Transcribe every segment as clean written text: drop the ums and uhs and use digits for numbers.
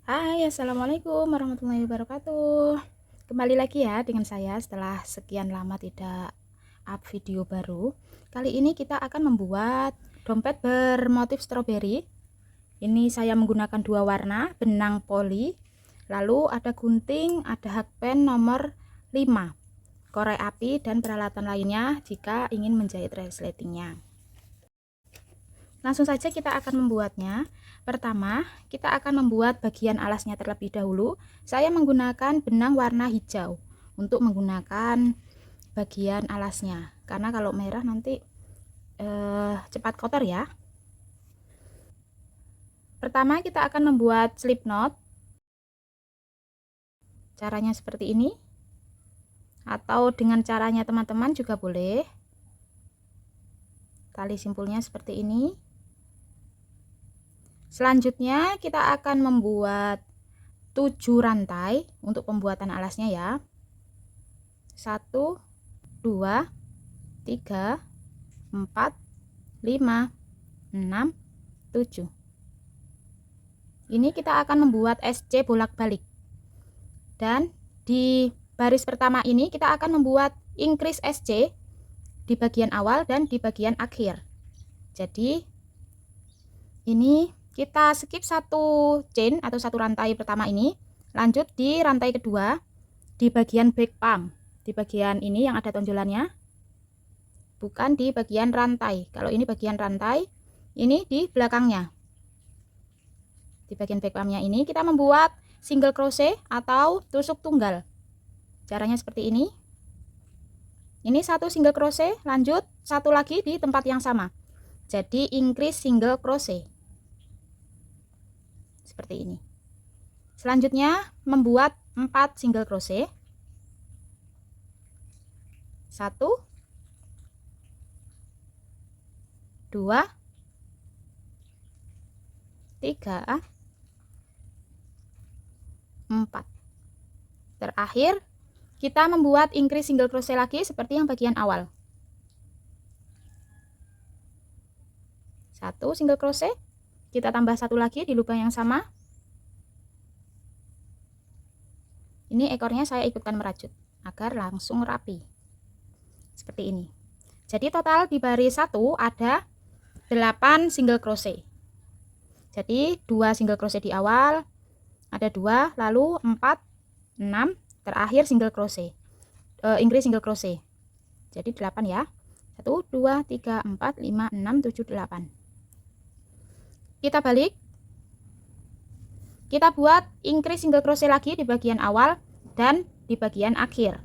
Hai, assalamualaikum warahmatullahi wabarakatuh. Kembali lagi ya dengan saya setelah sekian lama tidak up video baru. Kali ini kita akan membuat dompet bermotif stroberi. Ini saya menggunakan dua warna, benang poli, lalu ada gunting, ada hakpen nomor 5, korek api, dan peralatan lainnya jika ingin menjahit resletingnya. Langsung saja kita akan membuatnya. Pertama, kita akan membuat bagian alasnya terlebih dahulu. Saya menggunakan benang warna hijau untuk menggunakan bagian alasnya, karena kalau merah nanti cepat kotor ya. Pertama, kita akan membuat slip knot. Caranya seperti ini, atau dengan caranya teman-teman juga boleh. Tali simpulnya seperti ini. Selanjutnya kita akan membuat 7 rantai untuk pembuatan alasnya ya. 1, 2, 3, 4, 5, 6, 7. Ini kita akan membuat SC bolak-balik. Dan di baris pertama ini kita akan membuat increase SC di bagian awal dan di bagian akhir. Jadi ini kita skip satu chain atau satu rantai pertama ini, lanjut di rantai kedua di bagian back palm, di bagian ini yang ada tonjolannya, bukan di bagian rantai. Kalau ini bagian rantai, ini di belakangnya. Di bagian back palmnya ini kita membuat single crochet atau tusuk tunggal. Caranya seperti ini. Ini satu single crochet, lanjut satu lagi di tempat yang sama. Jadi increase single crochet. Seperti ini. Selanjutnya membuat 4 single crochet. 1, 2, 3, 4. Terakhir kita membuat increase single crochet lagi seperti yang bagian awal. 1 single crochet, kita tambah satu lagi di lubang yang sama. Ini ekornya saya ikutkan merajut agar langsung rapi. Seperti ini. Jadi total di baris 1 ada 8 single crochet. Jadi 2 single crochet di awal, ada 2, lalu 4, 6, terakhir single crochet. Increase single crochet. Jadi 8 ya. 1, 2, 3, 4, 5, 6, 7, 8. Kita balik. Kita buat increase single crochet lagi di bagian awal dan di bagian akhir.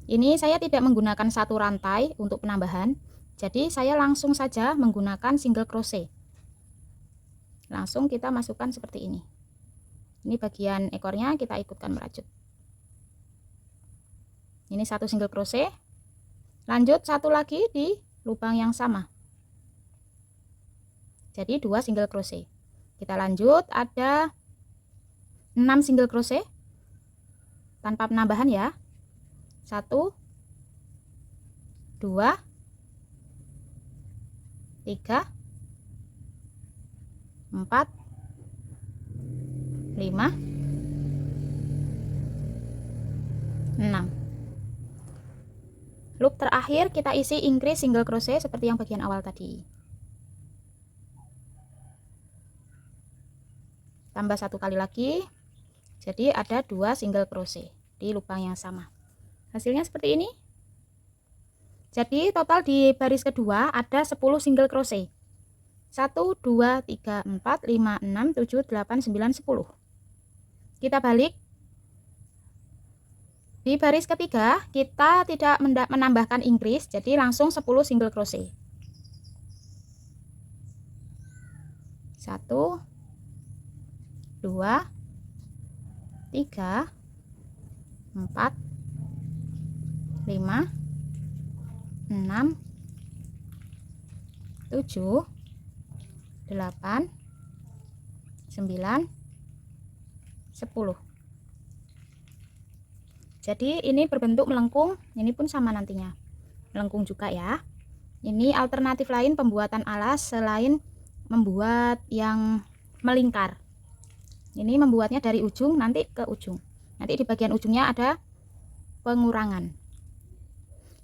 Ini saya tidak menggunakan satu rantai untuk penambahan, jadi saya langsung saja menggunakan single crochet. Langsung kita masukkan seperti ini. Ini bagian ekornya kita ikutkan merajut. Ini satu single crochet, lanjut satu lagi di lubang yang sama. Jadi 2 single crochet. Kita lanjut, ada 6 single crochet tanpa penambahan ya. 1, 2, 3, 4, 5, 6. Loop terakhir kita isi increase single crochet seperti yang bagian awal tadi. Tambah satu kali lagi, jadi ada 2 single crochet di lubang yang sama. Hasilnya seperti ini. Jadi total di baris kedua ada 10 single crochet. 1, 2, 3, 4, 5, 6, 7, 8, 9, 10. Kita balik. Di baris ketiga kita tidak menambahkan increase, jadi langsung 10 single crochet. 1, 2, 3, 4, 5, 6, 7, 8, 9, 10. Jadi ini berbentuk melengkung, ini pun sama nantinya melengkung juga ya. Ini alternatif lain pembuatan alas selain membuat yang melingkar. Ini membuatnya dari ujung nanti ke ujung. Nanti di bagian ujungnya ada pengurangan.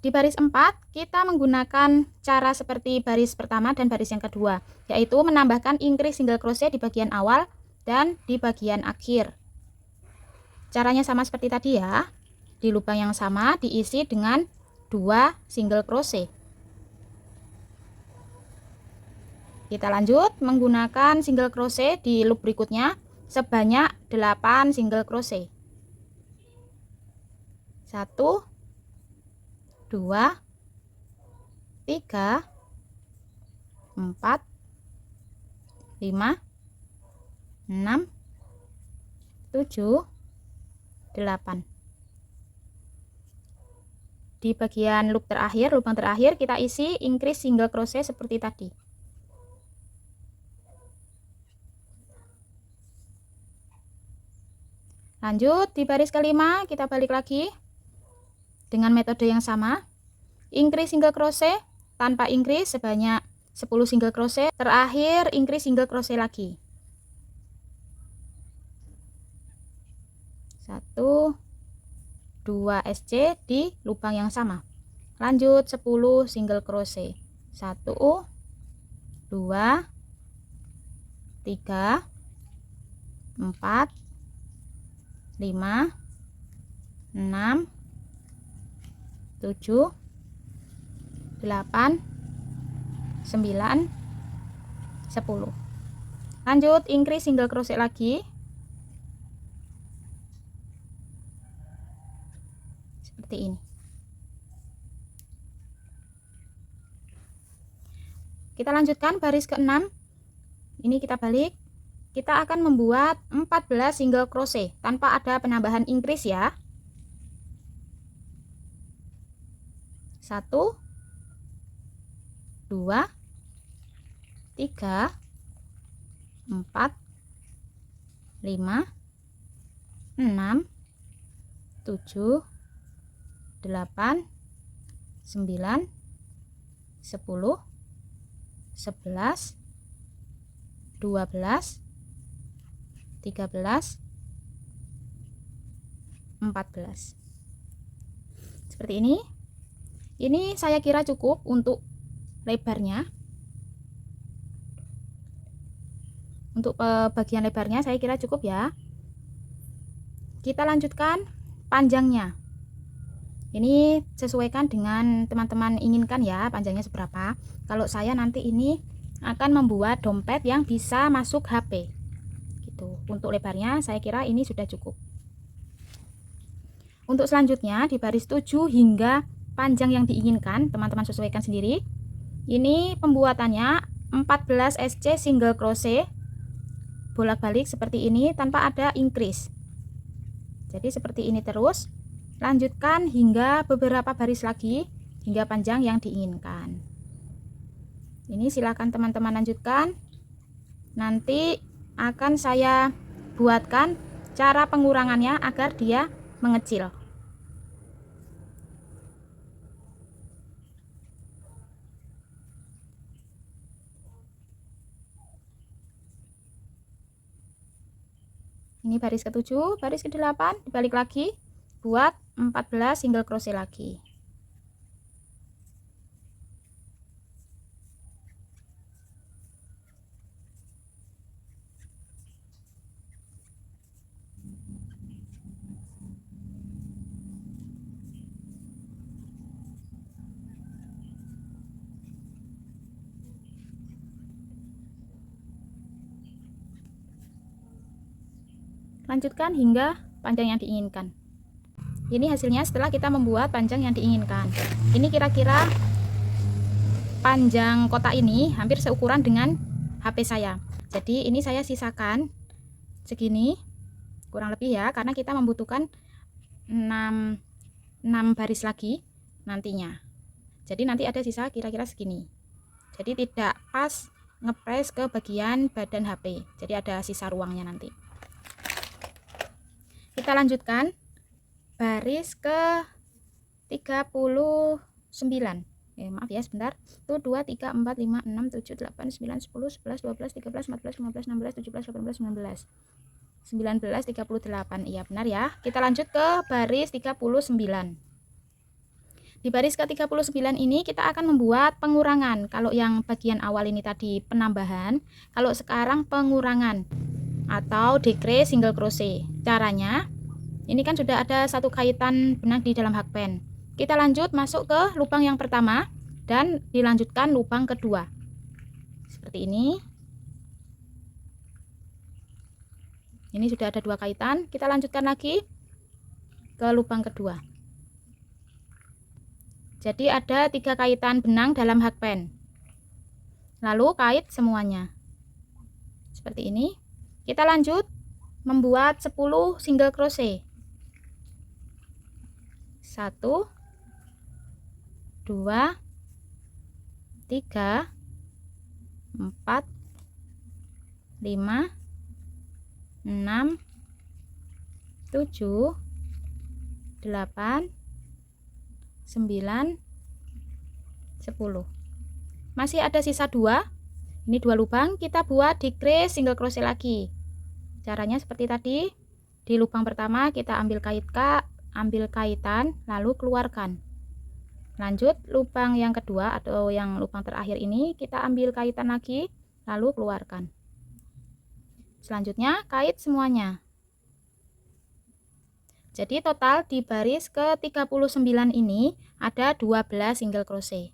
Di baris 4 kita menggunakan cara seperti baris pertama dan baris yang kedua, yaitu menambahkan increase single crochet di bagian awal dan di bagian akhir. Caranya sama seperti tadi ya. Di lubang yang sama diisi dengan 2 single crochet. Kita lanjut menggunakan single crochet di loop berikutnya sebanyak 8 single crochet. 1 2 3 4 5 6 7 8. Di bagian loop terakhir, lubang terakhir, kita isi increase single crochet seperti tadi. Lanjut di baris kelima kita balik lagi dengan metode yang sama, increase single crochet tanpa increase sebanyak 10 single crochet, terakhir increase single crochet lagi. 1 2 SC di lubang yang sama. Lanjut 10 single crochet. 1 2 3 4 5 6 7 8 9 10. Lanjut increase single crochet lagi seperti ini. Kita lanjutkan baris ke-6. Ini kita balik. Kita akan membuat 14 single crochet tanpa ada penambahan increase ya. 1 2 3 4 5 6 7 8 9 10 11 12 13 14. Seperti ini. Ini saya kira cukup untuk lebarnya. Untuk bagian lebarnya saya kira cukup ya. Kita lanjutkan panjangnya. Ini sesuaikan dengan teman-teman inginkan ya, panjangnya seberapa. Kalau saya nanti ini akan membuat dompet yang bisa masuk HP. Gitu. Untuk lebarnya saya kira ini sudah cukup. Untuk selanjutnya di baris 7 hingga panjang yang diinginkan, teman-teman sesuaikan sendiri. Ini pembuatannya 14 SC single crochet bolak-balik seperti ini tanpa ada increase. Jadi seperti ini terus. Lanjutkan hingga beberapa baris lagi hingga panjang yang diinginkan. Ini silakan teman-teman lanjutkan. Nanti akan saya buatkan cara pengurangannya agar dia mengecil. Ini baris ke-7, baris ke-8 dibalik lagi buat 14 single crochet lagi. Lanjutkan hingga panjang yang diinginkan. Ini hasilnya setelah kita membuat panjang yang diinginkan. Ini kira-kira panjang kotak ini hampir seukuran dengan HP saya. Jadi ini saya sisakan segini kurang lebih ya, karena kita membutuhkan 6 baris lagi nantinya. Jadi nanti ada sisa kira-kira segini. Jadi tidak pas ngepres ke bagian badan HP. Jadi ada sisa ruangnya nanti. Kita lanjutkan baris ke 39. Maaf ya sebentar. Itu 2, 3, 4, 5, 6, 7, 8, 9, 10, 11, 12, 13, 14, 15, 16, 17, 18, 19. 19, 38. Iya benar ya. Kita lanjut ke baris 39. Di baris ke-39 ini kita akan membuat pengurangan. Kalau yang bagian awal ini tadi penambahan, kalau sekarang pengurangan atau decrease single crochet. Caranya, ini kan sudah ada satu kaitan benang di dalam hakpen. Kita lanjut masuk ke lubang yang pertama dan dilanjutkan lubang kedua. Seperti ini. Ini sudah ada dua kaitan, kita lanjutkan lagi ke lubang kedua. Jadi ada 3 kaitan benang dalam hakpen. Lalu kait semuanya. Seperti ini. Kita lanjut membuat 10 single crochet. 1 2 3 4 5 6 7 8 9 10. Masih ada sisa 2. Ini 2 lubang, kita buat decrease single crochet lagi. Caranya seperti tadi. Di lubang pertama kita ambil kaitan lalu keluarkan. Lanjut lubang yang kedua atau yang lubang terakhir ini kita ambil kaitan lagi lalu keluarkan. Selanjutnya kait semuanya. Jadi total di baris ke-39 ini ada 12 single crochet.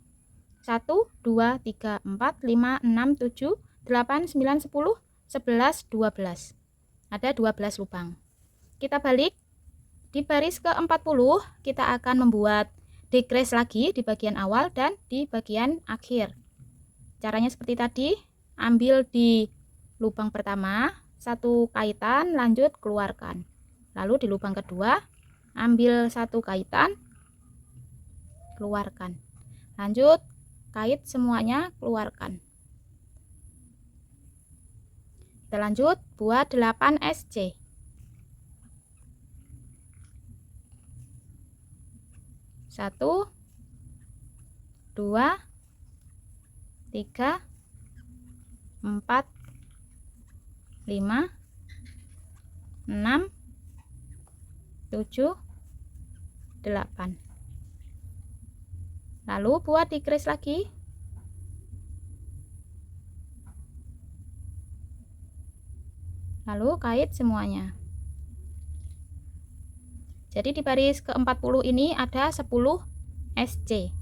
1, 2, 3, 4, 5, 6, 7, 8, 9, 10, 11, 12. Ada 12 lubang. Kita balik. Di baris ke-40 kita akan membuat decrease lagi di bagian awal dan di bagian akhir. Caranya seperti tadi. Ambil di lubang pertama satu kaitan, lanjut keluarkan. Lalu di lubang kedua ambil satu kaitan, keluarkan. Lanjut kait semuanya, keluarkan. Kita lanjut buat 8 SC. 1 2 3 4 5 6 7 8. Lalu buat decrease lagi. Lalu kait semuanya. Jadi di baris ke-40 ini ada 10 SC.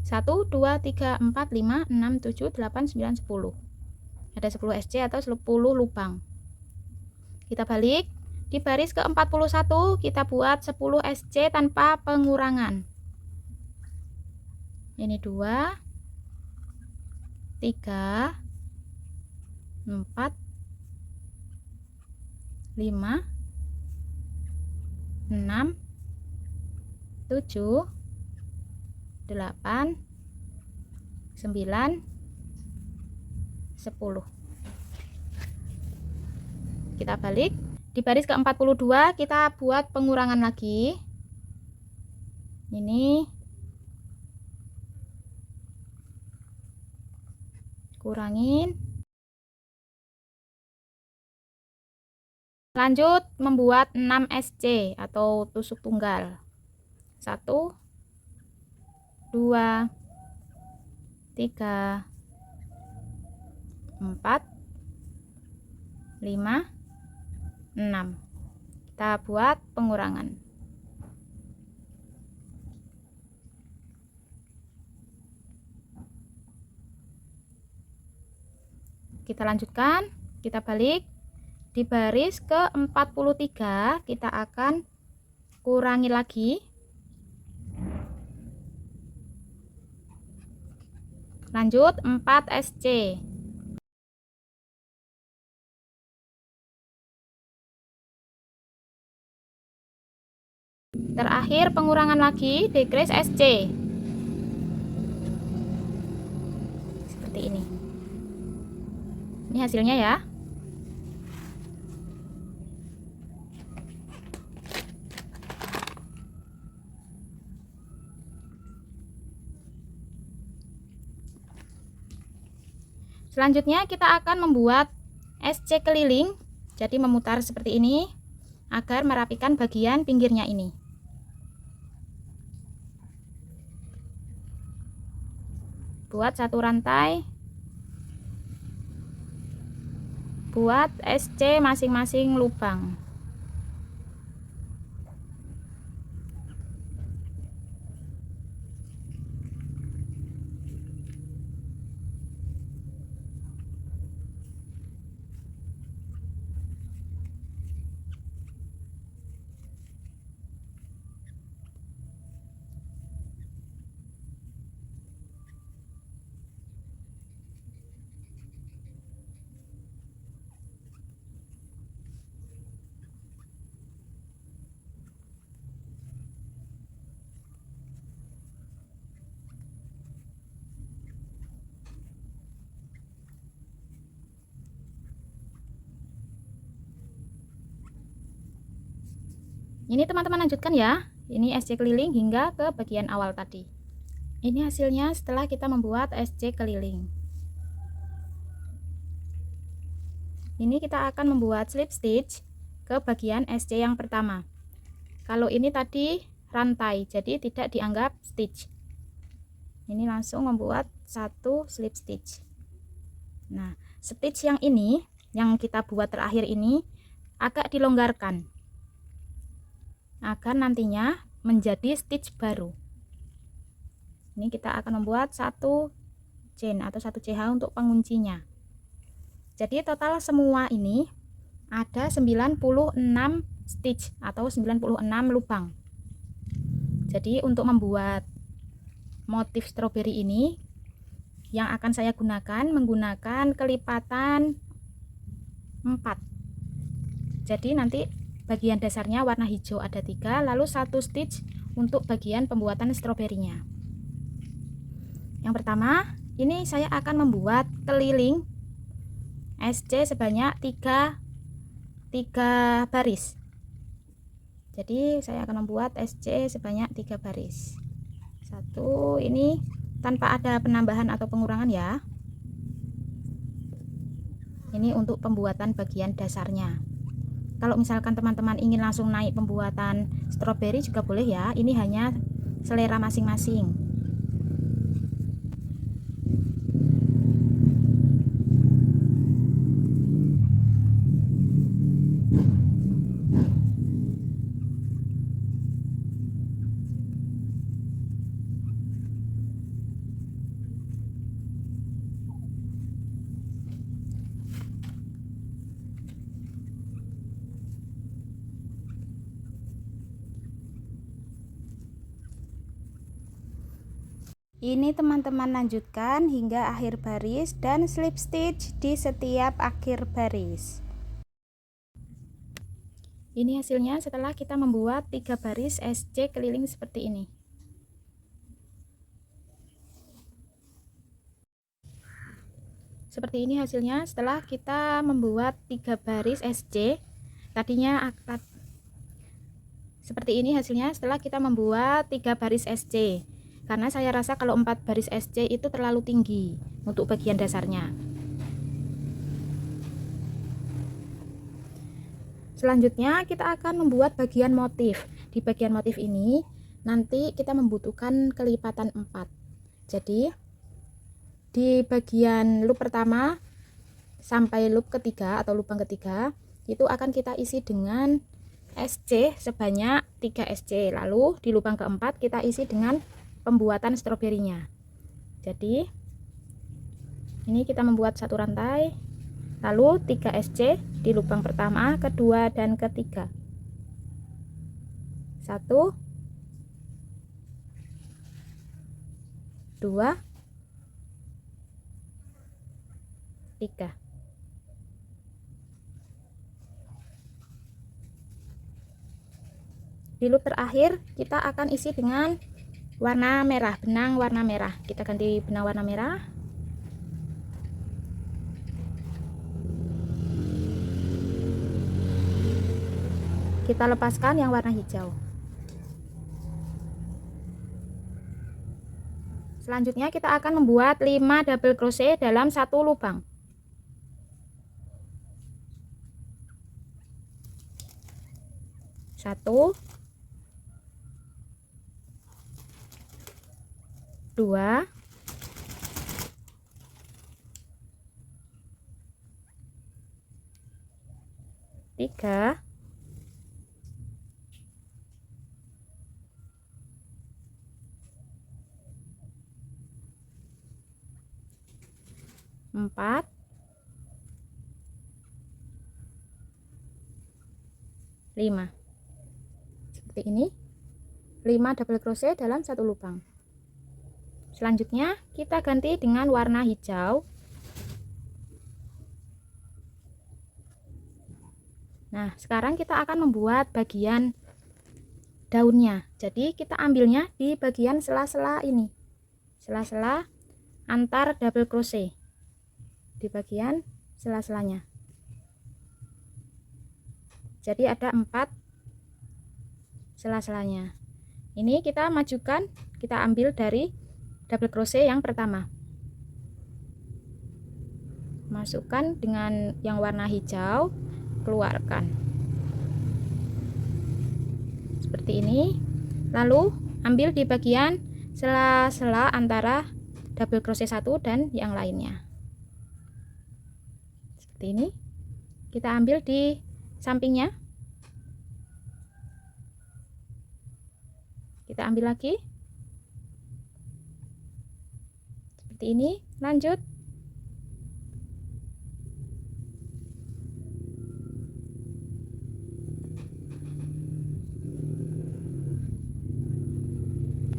1 2 3 4 5 6 7 8 9 10. Ada 10 SC atau 10 lubang. Kita balik. Di baris ke-41 kita buat 10 SC tanpa pengurangan. Ini 2 3 4 5 6 7 8 9 10. Kita balik. Di baris ke-42 kita buat pengurangan lagi. Ini kurangin. Lanjut membuat 6 SC atau tusuk tunggal. 1 2 3 4 5 6. Kita buat pengurangan. Kita lanjutkan, kita balik. Di baris ke-43 kita akan kurangi lagi. Lanjut 4 SC. Terakhir pengurangan lagi, decrease SC. Seperti ini. Ini hasilnya ya. Selanjutnya kita akan membuat SC keliling, jadi memutar seperti ini agar merapikan bagian pinggirnya ini. Buat satu rantai, buat SC masing-masing lubang. Ini teman-teman lanjutkan ya. Ini SC keliling hingga ke bagian awal tadi. Ini hasilnya setelah kita membuat SC keliling. Ini kita akan membuat slip stitch ke bagian SC yang pertama. Kalau ini tadi rantai, jadi tidak dianggap stitch. Ini langsung membuat satu slip stitch. Nah, stitch yang ini yang kita buat terakhir ini agak dilonggarkan agar nantinya menjadi stitch baru. Ini kita akan membuat satu chain atau satu CH untuk penguncinya. Jadi total semua ini ada 96 stitch atau 96 lubang. Jadi untuk membuat motif stroberi ini yang akan saya gunakan menggunakan kelipatan 4. Jadi nanti bagian dasarnya warna hijau ada 3, lalu satu stitch untuk bagian pembuatan stroberinya. Yang pertama, ini saya akan membuat keliling SC sebanyak 3 baris. Jadi saya akan membuat SC sebanyak 3 baris. Satu, ini tanpa ada penambahan atau pengurangan ya. Ini untuk pembuatan bagian dasarnya. Kalau misalkan teman-teman ingin langsung naik pembuatan stroberi juga boleh ya. Ini hanya selera masing-masing. Ini teman-teman lanjutkan hingga akhir baris dan slip stitch di setiap akhir baris. Ini hasilnya setelah kita membuat 3 baris SC keliling seperti ini. Seperti ini hasilnya setelah kita membuat 3 baris SC. Tadinya seperti ini hasilnya setelah kita membuat 3 baris SC. Karena saya rasa kalau 4 baris SC itu terlalu tinggi untuk bagian dasarnya. Selanjutnya kita akan membuat bagian motif. Di bagian motif ini nanti kita membutuhkan kelipatan 4. Jadi di bagian loop pertama sampai loop ketiga atau lubang ketiga itu akan kita isi dengan SC sebanyak 3 SC. Lalu di lubang keempat kita isi dengan pembuatan stroberinya. Jadi ini kita membuat satu rantai, lalu 3 SC di lubang pertama, kedua, dan ketiga. 1 2 3. Di loop terakhir kita akan isi dengan warna merah, benang warna merah. Kita ganti benang warna merah. Kita lepaskan yang warna hijau. Selanjutnya kita akan membuat 5 double crochet dalam satu lubang. 1 2 3 4 5. Seperti ini, 5 double crochet dalam satu lubang. Selanjutnya kita ganti dengan warna hijau. Nah, sekarang kita akan membuat bagian daunnya. Jadi kita ambilnya di bagian sela-sela ini, sela-sela antar double crochet, di bagian sela-selanya. Jadi ada 4 sela-selanya. Ini kita majukan, kita ambil dari double crochet yang pertama, masukkan dengan yang warna hijau, keluarkan seperti ini. Lalu ambil di bagian sela-sela antara double crochet satu dan yang lainnya, seperti ini. Kita ambil di sampingnya, kita ambil lagi seperti ini. Lanjut,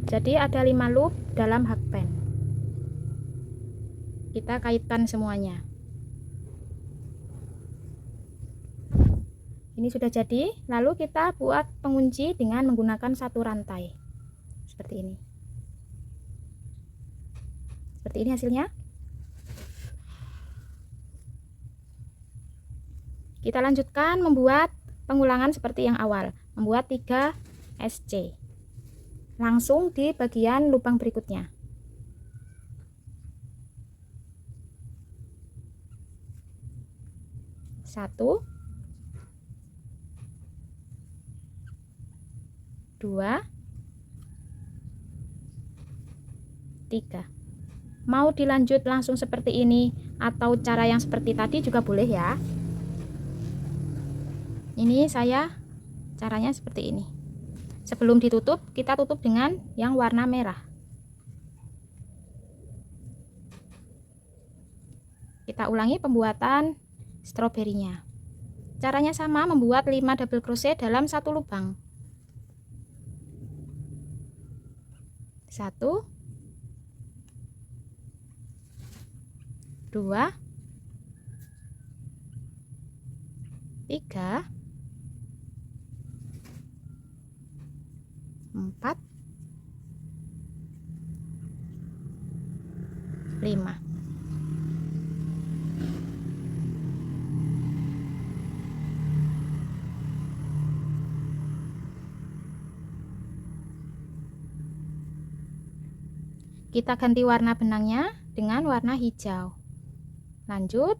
jadi ada 5 loop dalam hakpen. Kita kaitkan semuanya. Ini sudah jadi. Lalu kita buat pengunci dengan menggunakan satu rantai seperti ini. Seperti ini hasilnya. Kita lanjutkan membuat pengulangan seperti yang awal, membuat 3 SC langsung di bagian lubang berikutnya. Satu, 2, 3. Mau dilanjut langsung seperti ini atau cara yang seperti tadi juga boleh ya. Ini saya caranya seperti ini. Sebelum ditutup, kita tutup dengan yang warna merah. Kita ulangi pembuatan stroberinya. Caranya sama, membuat 5 double crochet dalam satu lubang. 1, 2, 3, 4, 5. Kita ganti warna benangnya dengan warna hijau. Lanjut,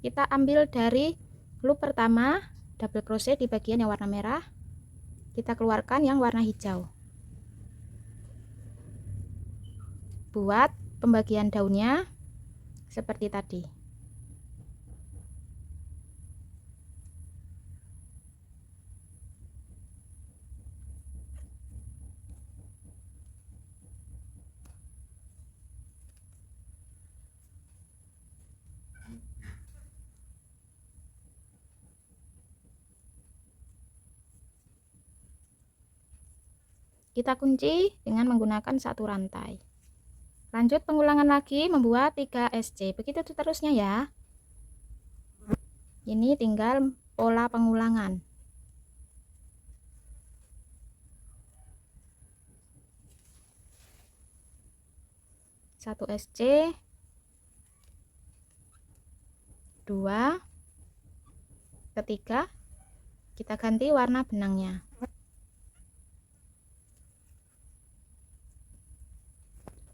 kita ambil dari loop pertama double crochet di bagian yang warna merah, kita keluarkan yang warna hijau. Buat pembagian daunnya seperti tadi. Kita kunci dengan menggunakan satu rantai. Lanjut pengulangan lagi membuat 3 SC. Begitu seterusnya ya. Ini tinggal pola pengulangan. Satu SC, 2, ketiga kita ganti warna benangnya.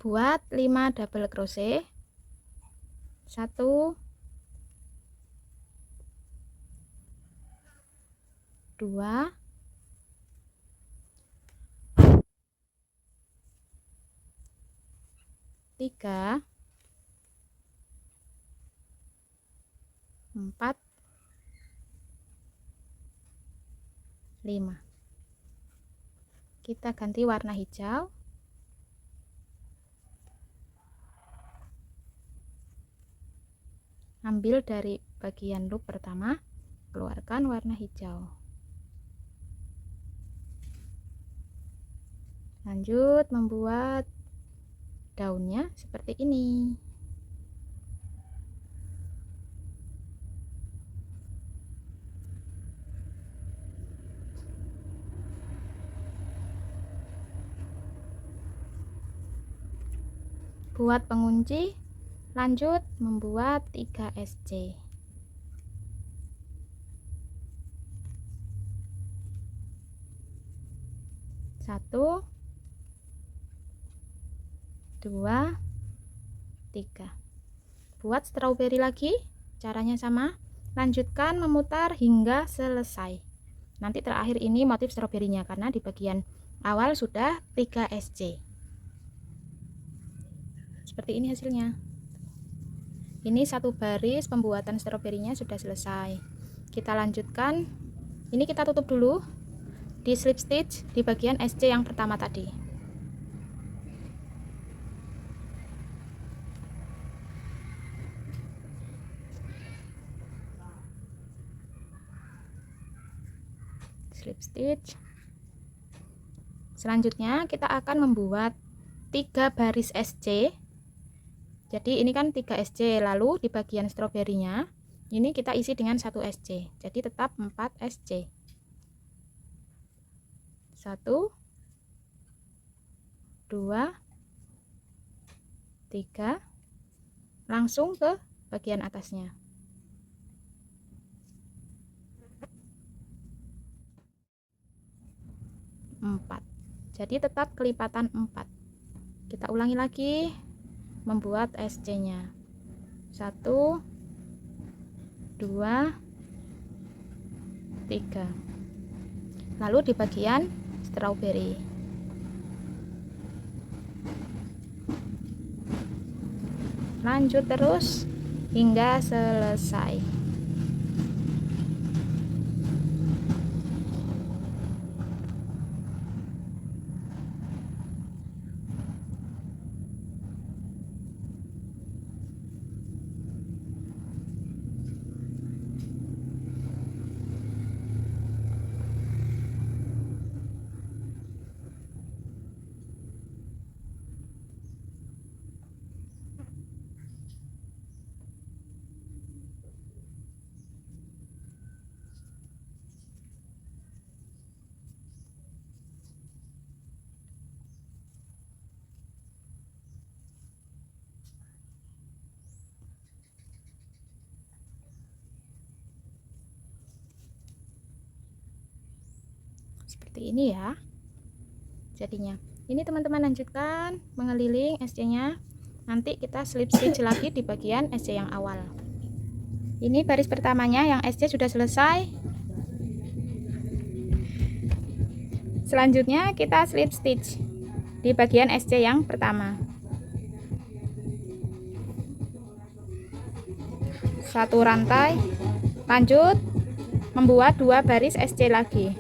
Buat 5 double crochet, 1, 2, 3, 4, 5. Kita ganti warna hijau. Ambil dari bagian loop pertama, keluarkan warna hijau. Lanjut membuat daunnya seperti ini. Buat pengunci, lanjut membuat 3 SC. Satu, 2, 3. Buat strawberry lagi, caranya sama. Lanjutkan memutar hingga selesai. Nanti terakhir ini motif stroberinya, karena di bagian awal sudah 3 SC. Seperti ini hasilnya. Ini satu baris pembuatan stroberinya sudah selesai. Kita lanjutkan. Ini kita tutup dulu di slip stitch di bagian SC yang pertama tadi. Slip stitch. Selanjutnya kita akan membuat 3 baris SC. Jadi ini kan 3 SC, lalu di bagian stroberinya ini kita isi dengan 1 SC. Jadi tetap 4 SC. 1, 2, 3. Langsung ke bagian atasnya. 4. Jadi tetap kelipatan 4. Kita ulangi lagi membuat SC-nya. 1, 2, 3. Lalu di bagian strawberry. Lanjut terus hingga selesai. Seperti ini ya jadinya. Ini teman-teman lanjutkan mengeliling SC-nya. Nanti kita slip stitch lagi di bagian SC yang awal. Ini baris pertamanya yang SC sudah selesai. Selanjutnya kita slip stitch di bagian SC yang pertama. 1 rantai, lanjut membuat 2 baris SC lagi.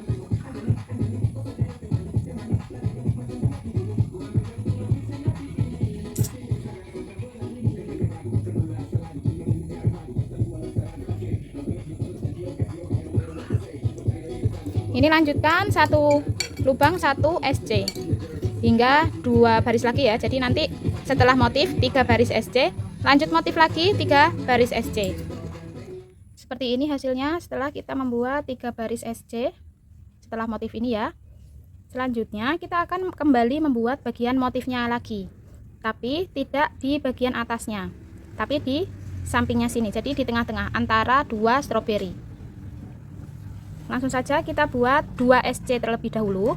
Ini lanjutkan 1 lubang 1 SC hingga 2 baris lagi ya. Jadi nanti setelah motif 3 baris SC, lanjut motif lagi 3 baris SC. Seperti ini hasilnya setelah kita membuat 3 baris SC setelah motif ini ya. Selanjutnya kita akan kembali membuat bagian motifnya lagi, tapi tidak di bagian atasnya, tapi di sampingnya sini. Jadi di tengah-tengah antara 2 stroberi. Langsung saja kita buat 2 SC terlebih dahulu.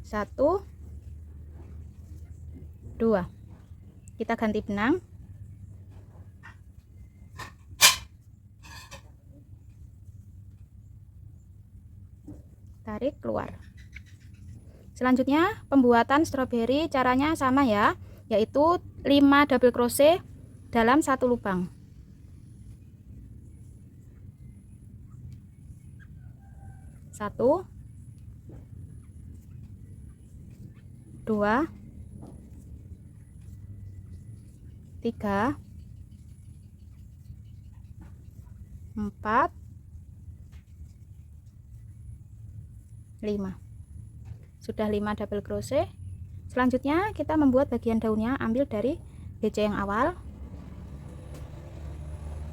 Satu, 2. Kita ganti benang. tarik keluar. Selanjutnya pembuatan stroberi caranya sama ya, yaitu 5 double crochet dalam satu lubang. 1 2 3 4 5. Sudah 5 double crochet. Selanjutnya kita membuat bagian daunnya. Ambil dari BC yang awal,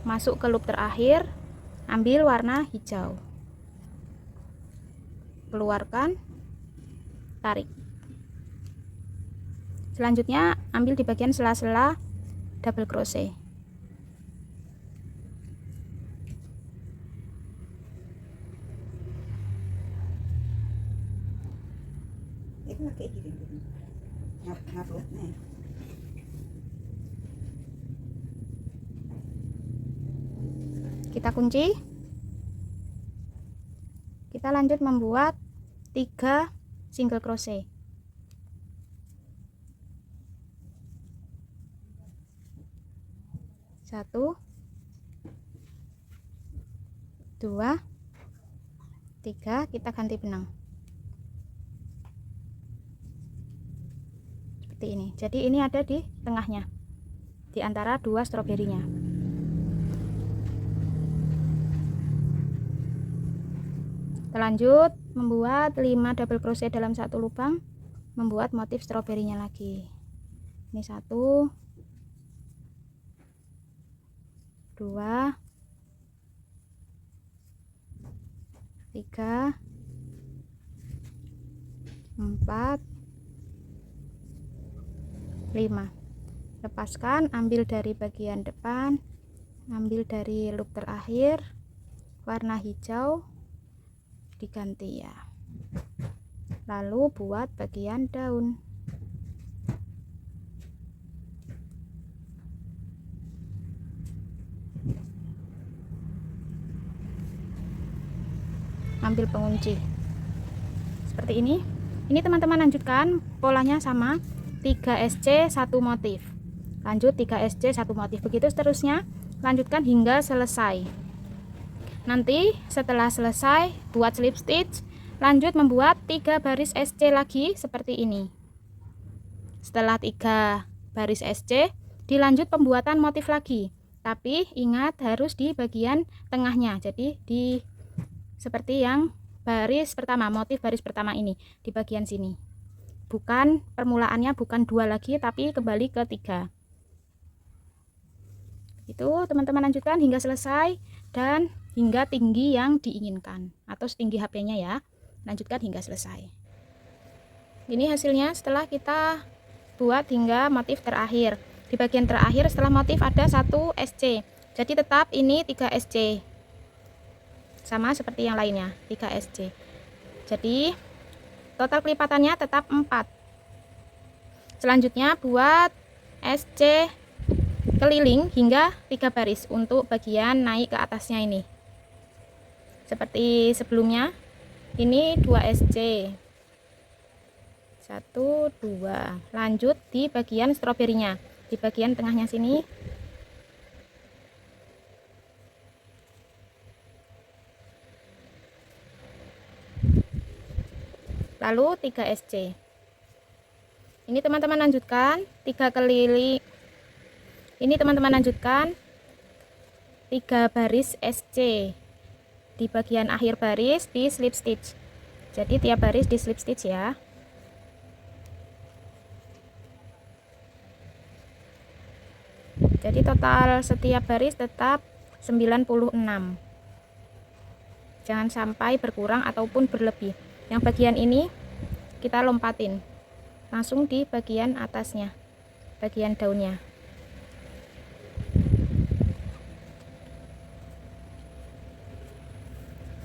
masuk ke loop terakhir, ambil warna hijau, keluarkan, tarik. Selanjutnya ambil di bagian sela-sela double crochet. Kita kunci. Kita lanjut membuat 3 single crochet. 1 2 3, kita ganti benang seperti ini. Jadi ini ada di tengahnya, di antara 2 stroberinya. Kita lanjut membuat 5 double crochet dalam satu lubang, membuat motif stroberinya lagi. Ini 1 2 3 4 5. Lepaskan, ambil dari bagian depan, ambil dari loop terakhir, warna hijau diganti ya. Lalu buat bagian daun. Ambil pengunci seperti ini. Ini teman-teman lanjutkan polanya sama, 3 SC 1 motif, lanjut 3 SC 1 motif, begitu seterusnya, lanjutkan hingga selesai. Nanti setelah selesai buat slip stitch, lanjut membuat 3 baris SC lagi seperti ini. Setelah 3 baris SC, dilanjut pembuatan motif lagi, tapi ingat harus di bagian tengahnya. Jadi di seperti yang baris pertama, motif baris pertama ini di bagian sini. Bukan permulaannya bukan 2 lagi, tapi kembali ke 3. Itu teman-teman lanjutkan hingga selesai dan hingga tinggi yang diinginkan atau setinggi HP-nya ya. Lanjutkan hingga selesai. Ini hasilnya setelah kita buat hingga motif terakhir. Di bagian terakhir setelah motif ada 1 SC. Jadi tetap ini 3 SC. Sama seperti yang lainnya, 3 SC. Jadi total kelipatannya tetap 4. Selanjutnya buat SC keliling hingga 3 baris untuk bagian naik ke atasnya ini. Seperti sebelumnya, ini 2 SC. 1 2. Lanjut di bagian stroberinya, di bagian tengahnya sini. Lalu 3 SC. Ini teman-teman lanjutkan 3 keliling. Ini teman-teman lanjutkan 3 baris SC di bagian akhir baris di slip stitch. Jadi tiap baris di slip stitch ya. Jadi total setiap baris tetap 96. Jangan sampai berkurang ataupun berlebih. Yang bagian ini kita lompatin langsung di bagian atasnya, bagian daunnya.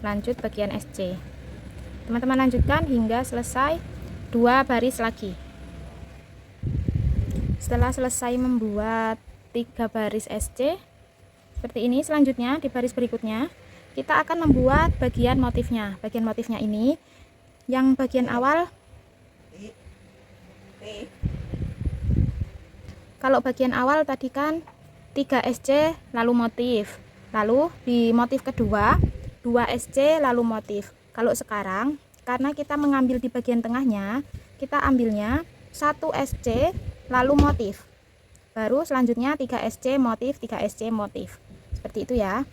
Lanjut bagian SC. Teman-teman lanjutkan hingga selesai 2 baris lagi. Setelah selesai membuat 3 baris SC seperti ini, selanjutnya di baris berikutnya kita akan membuat bagian motifnya. Bagian motifnya ini yang bagian awal, kalau bagian awal tadi kan 3 SC lalu motif, lalu di motif kedua 2 SC lalu motif. Kalau sekarang karena kita mengambil di bagian tengahnya, kita ambilnya 1 SC lalu motif, baru selanjutnya 3 SC motif, 3 SC motif, seperti itu ya.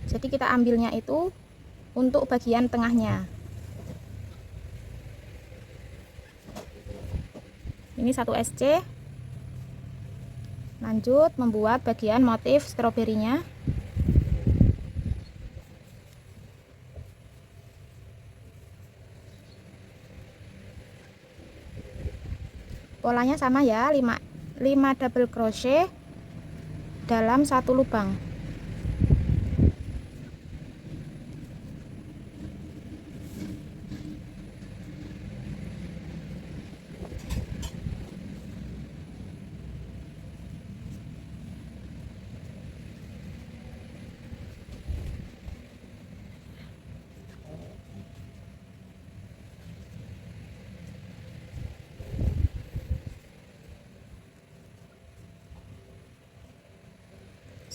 Jadi kita ambilnya itu untuk bagian tengahnya. Ini 1 SC. Lanjut membuat bagian motif stroberinya. Polanya sama ya, 5 double crochet dalam 1 lubang.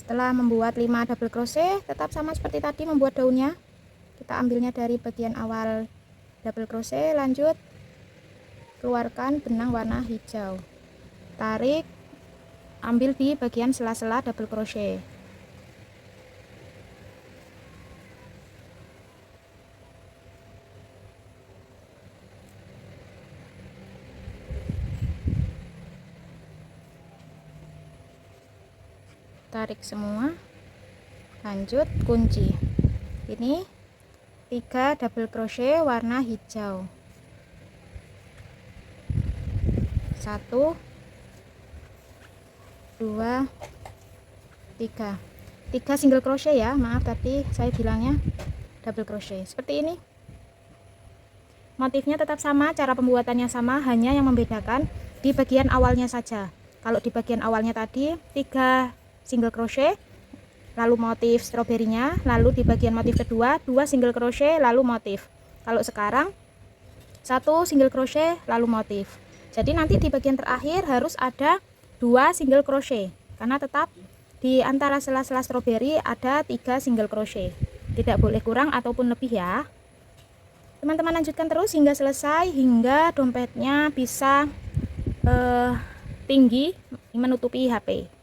Setelah membuat 5 double crochet, tetap sama seperti tadi membuat daunnya. Kita ambilnya dari bagian awal double crochet, lanjut keluarkan benang warna hijau. Tarik, ambil di bagian sela-sela double crochet. Tarik semua, lanjut kunci. Ini 3 double crochet warna hijau, 1 2 3 single crochet ya, maaf tadi saya bilangnya double crochet. Seperti ini, motifnya tetap sama, cara pembuatannya sama, hanya yang membedakan di bagian awalnya saja. Kalau di bagian awalnya tadi 3 single crochet lalu motif stroberinya, lalu di bagian motif kedua 2 single crochet lalu motif. Kalau sekarang 1 single crochet lalu motif. Jadi nanti di bagian terakhir harus ada 2 single crochet, karena tetap di antara sela-sela stroberi ada 3 single crochet, tidak boleh kurang ataupun lebih ya. Teman-teman lanjutkan terus hingga selesai, hingga dompetnya bisa tinggi menutupi HP.